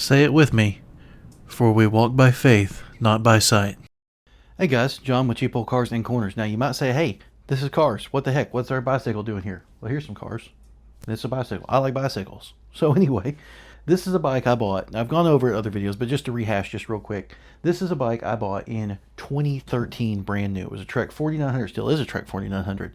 Say it with me, for we walk by faith, not by sight. Hey guys, John with Cheap Old Cars and Corners. Now you might say, hey, this is cars. What the heck? What's our bicycle doing here? Well, here's some cars. It's a bicycle. I like bicycles. So anyway, this is a bike I bought. I've gone over it in other videos, but just to rehash just real quick. This is a bike I bought in 2013, brand new. It was a Trek 4900, still is a Trek 4900.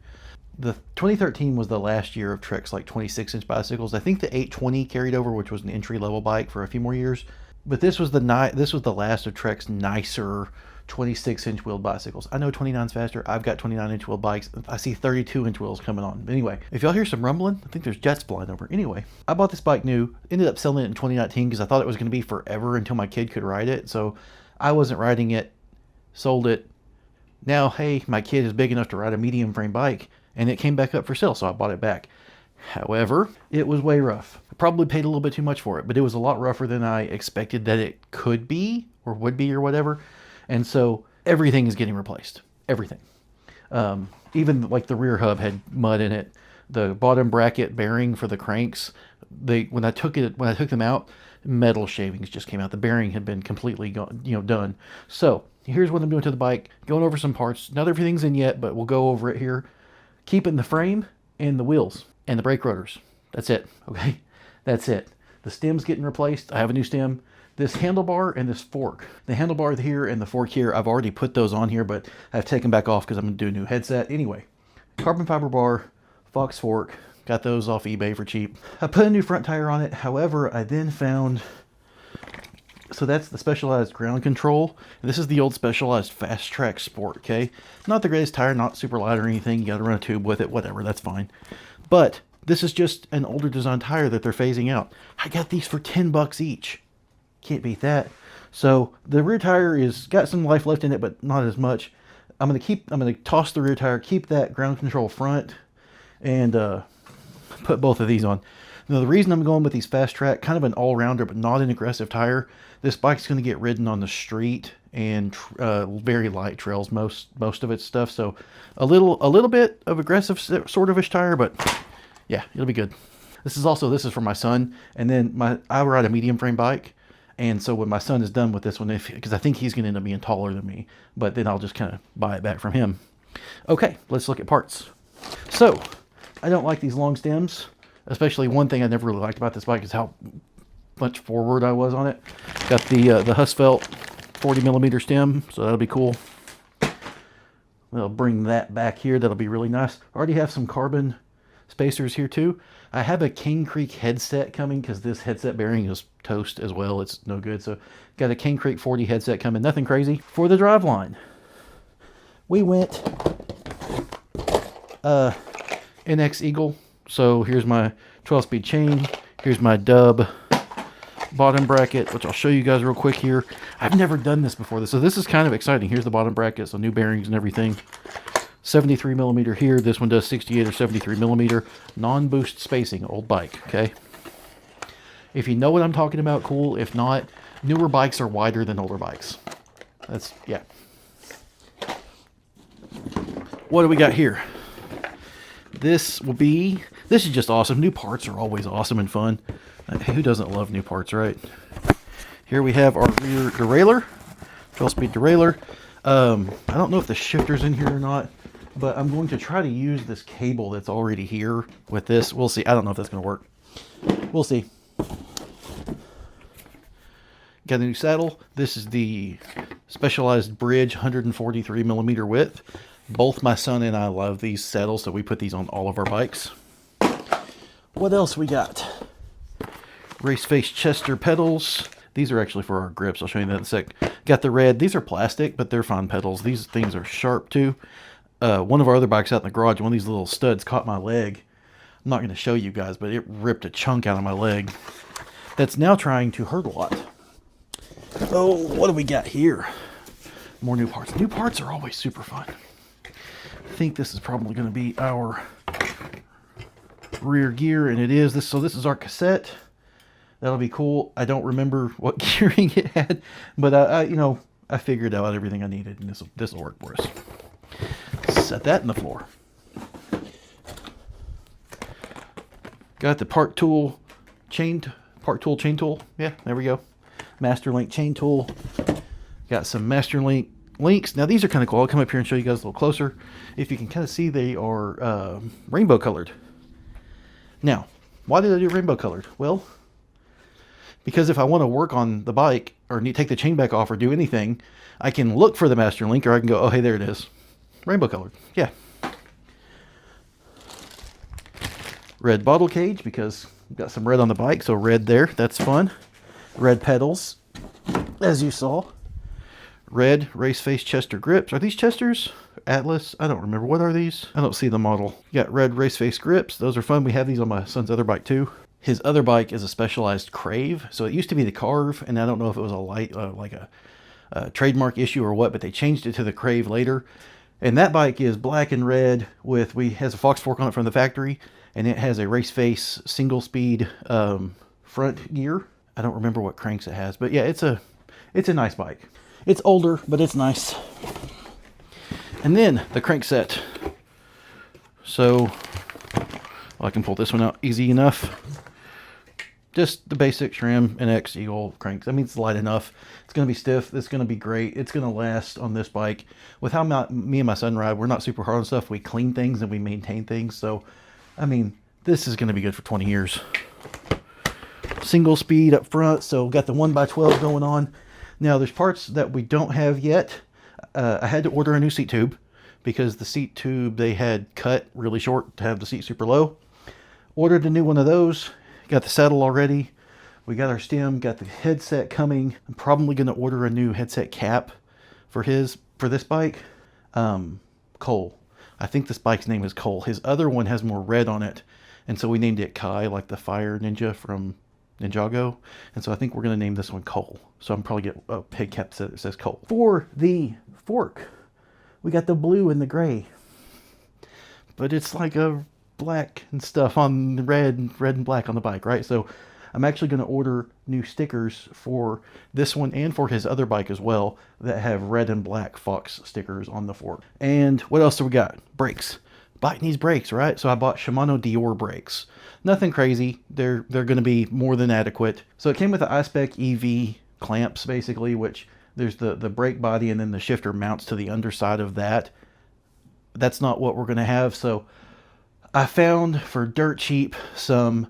The 2013 was the last year of Trek's like 26-inch bicycles. I think the 820 carried over, which was an entry-level bike for a few more years. But this was the last of Trek's nicer 26-inch wheeled bicycles. I know 29's faster. I've got 29-inch wheeled bikes. I see 32-inch wheels coming on. Anyway, if y'all hear some rumbling, I think there's jets flying over. Anyway, I bought this bike new. Ended up selling it in 2019 because I thought it was going to be forever until my kid could ride it. So I wasn't riding it. Sold it. Now, hey, my kid is big enough to ride a medium frame bike, and it came back up for sale, so I bought it back. However, it was way rough. I probably paid a little bit too much for it, but it was a lot rougher than I expected that it could be or would be or whatever. And so everything is getting replaced. Everything. Even like the rear hub had mud in it. The bottom bracket bearing for the cranks, when I took them out, metal shavings just came out. The bearing had been completely done. So here's what I'm doing to the bike. Going over some parts. Not everything's in yet, but we'll go over it here. Keeping the frame and the wheels and the brake rotors. That's it. Okay, that's it. The stem's getting replaced. I have a new stem. This handlebar and this fork. The handlebar here and the fork here, I've already put those on here, but I've taken back off because I'm going to do a new headset. Anyway, carbon fiber bar, Fox fork. Got those off eBay for cheap. I put a new front tire on it. However, I then found... So that's the Specialized ground control. This is the old Specialized Fast Track Sport, okay? Not the greatest tire, not super light or anything. You got to run a tube with it, whatever, that's fine. But this is just an older design tire that they're phasing out. I got these for $10 each. Can't beat that. So the rear tire is got some life left in it, but not as much. I'm gonna toss the rear tire, keep that ground control front, and put both of these on. Now, the reason I'm going with these Fast Track, kind of an all-rounder, but not an aggressive tire, this bike's going to get ridden on the street and very light trails, most of its stuff. So a little bit of aggressive sort of-ish tire, but yeah, it'll be good. This is for my son, and then I ride a medium frame bike, and so when my son is done with this one, because I think he's going to end up being taller than me, but then I'll just kind of buy it back from him. Okay, let's look at parts. So I don't like these long stems. Especially one thing I never really liked about this bike is how much forward I was on it. Got the Husfelt 40mm stem, so that'll be cool. We'll bring that back here. That'll be really nice. I already have some carbon spacers here too. I have a King Creek headset coming because this headset bearing is toast as well. It's no good. So got a King Creek 40 headset coming. Nothing crazy. For the driveline, we went NX Eagle. So here's my 12-speed chain. Here's my dub bottom bracket, which I'll show you guys real quick here. I've never done this before, so this is kind of exciting. Here's the bottom bracket, so new bearings and everything. 73mm here. This one does 68 or 73mm. Non-boost spacing, old bike, okay? If you know what I'm talking about, cool. If not, newer bikes are wider than older bikes. Yeah. What do we got here? This is just awesome. New parts are always awesome and fun. Who doesn't love new parts, right? Here we have our rear derailleur, 12-speed derailleur. I don't know if the shifter's in here or not, but I'm going to try to use this cable that's already here with this. We'll see. I don't know if that's going to work. We'll see. Got a new saddle. This is the Specialized Bridge 143mm width. Both my son and I love these saddles, so we put these on all of our bikes. What else we got? Race Face Chester pedals. These are actually for our grips. I'll show you that in a sec. Got the red. These are plastic, but they're fine pedals. These things are sharp too. One of our other bikes out in the garage, one of these little studs caught my leg. I'm not going to show you guys, but it ripped a chunk out of my leg. That's now trying to hurt a lot. Oh, what do we got here? More new parts. New parts are always super fun. I think this is probably going to be our rear gear, and it is this. So this is our cassette. That'll be cool. I don't remember what gearing it had, but I figured out everything I needed, and this will work for us. Set that in the floor. Got the part tool chain tool. Yeah, there we go. Master Link chain tool. Got some Master Link links. Now these are kind of cool. I'll come up here and show you guys a little closer. If you can kind of see, they are rainbow colored. Now, why did I do rainbow colored? Well, because if I want to work on the bike or take the chain back off or do anything, I can look for the Master Link, or I can go, oh, hey, there it is. Rainbow colored. Yeah. Red bottle cage, because we've got some red on the bike, so red there. That's fun. Red pedals, as you saw. Red race face Chester grips. Are these Chesters? Atlas? I don't remember. What are these? I don't see the model. You got red race face grips. Those are fun. We have these on my son's other bike too. His other bike is a specialized Crave. So it used to be the Carve, and I don't know if it was a light, like a trademark issue or what, but they changed it to the Crave later. And that bike is black and red with, has a Fox fork on it from the factory, and it has a race face single speed front gear. I don't remember what cranks it has, but yeah, it's a nice bike. It's older, but it's nice. And then the crank set. So I can pull this one out easy enough. Just the basic Sram and X Eagle cranks. I mean, it's light enough. It's going to be stiff. It's going to be great. It's going to last on this bike. With how me and my son ride, we're not super hard on stuff. We clean things and we maintain things. So, I mean, this is going to be good for 20 years. Single speed up front. So got the 1x12 going on. Now there's parts that we don't have yet. I had to order a new seat tube because the seat tube they had cut really short to have the seat super low. Ordered a new one of those. Got the saddle already. We got our stem, got the headset coming. I'm probably going to order a new headset cap for this bike. Cole. I think this bike's name is Cole. His other one has more red on it. And so we named it Kai, like the fire ninja from Ninjago. And so I think we're going to name this one Cole. So I'm probably get a pig cap that says Cole. For the fork, we got the blue and the gray. But it's like a black and stuff on the red and black on the bike, right? So I'm actually going to order new stickers for this one and for his other bike as well that have red and black Fox stickers on the fork. And what else do we got? Brakes. Bike needs brakes, right? So I bought Shimano Dior brakes. Nothing crazy. They're going to be more than adequate. So it came with the iSpec EV clamps, basically, which there's the brake body and then the shifter mounts to the underside of that. That's not what we're going to have. So I found for dirt cheap some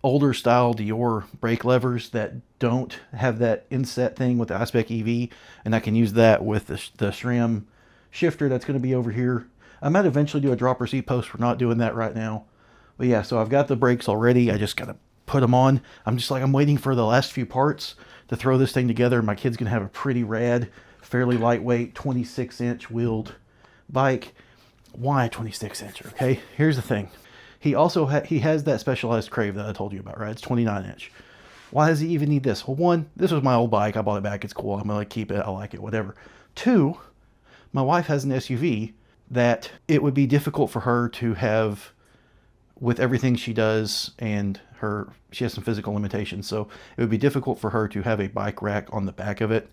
older style Dior brake levers that don't have that inset thing with the iSpec EV, and I can use that with the SRAM shifter that's going to be over here. I might eventually do a dropper seat post. We're not doing that right now. But yeah, so I've got the brakes already. I just got to put them on. I'm waiting for the last few parts to throw this thing together. My kid's going to have a pretty rad, fairly lightweight 26-inch wheeled bike. Why a 26-inch? Okay, here's the thing. He also has that specialized Crave that I told you about, right? It's 29-inch. Why does he even need this? Well, one, this was my old bike. I bought it back. It's cool. I'm going to keep it. I like it, whatever. Two, my wife has an SUV that it would be difficult for her to have with everything she does, and she has some physical limitations. So it would be difficult for her to have a bike rack on the back of it.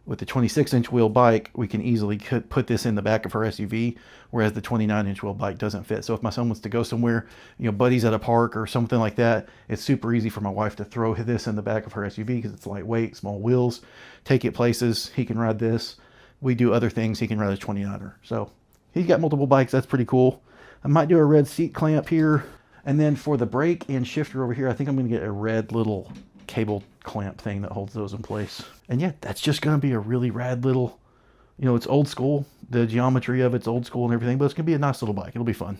With the 26-inch wheel bike, we can easily put this in the back of her SUV, whereas the 29-inch wheel bike doesn't fit. So if my son wants to go somewhere, buddies at a park or something like that, it's super easy for my wife to throw this in the back of her SUV because it's lightweight, small wheels, take it places. He can ride this. We do other things. He can ride a 29er. So he's got multiple bikes. That's pretty cool. I might do a red seat clamp here. And then for the brake and shifter over here, I think I'm going to get a red little cable clamp thing that holds those in place. And yeah, that's just going to be a really rad little, it's old school. The geometry of it's old school and everything, but it's going to be a nice little bike. It'll be fun.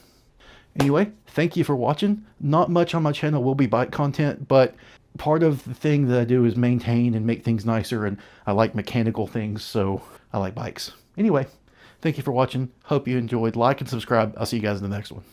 Anyway, thank you for watching. Not much on my channel will be bike content, but part of the thing that I do is maintain and make things nicer, and I like mechanical things, so I like bikes. Anyway, thank you for watching. Hope you enjoyed. Like and subscribe. I'll see you guys in the next one.